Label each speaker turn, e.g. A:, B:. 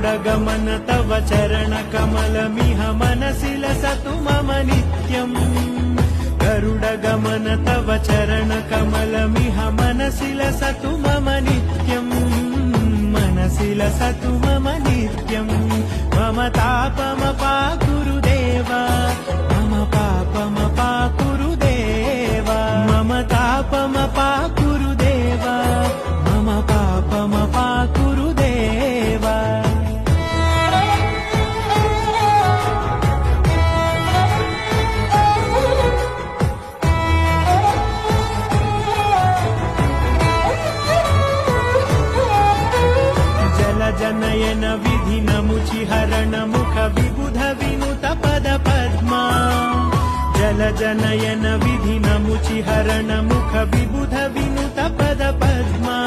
A: गरुडगमन तव चरणकमलमिह मनसि लसतु मम नित्यम् गरुडगमन तव चरणकमलमिह मनसि लसतु मम नित्यम् मनसि लसतु मम नित्यम् मम तापमपा गुरुदेव मम पापमपा गुरुदेव मम तापमपा गुरुदेव मम पापमपा गुरुदेव जनयन विधि नमुचि हरण मुख विबुध विनुत पद पद्मा जल जनयन विधि नमुचि हरण मुख विबुध विनुत पद पद्मा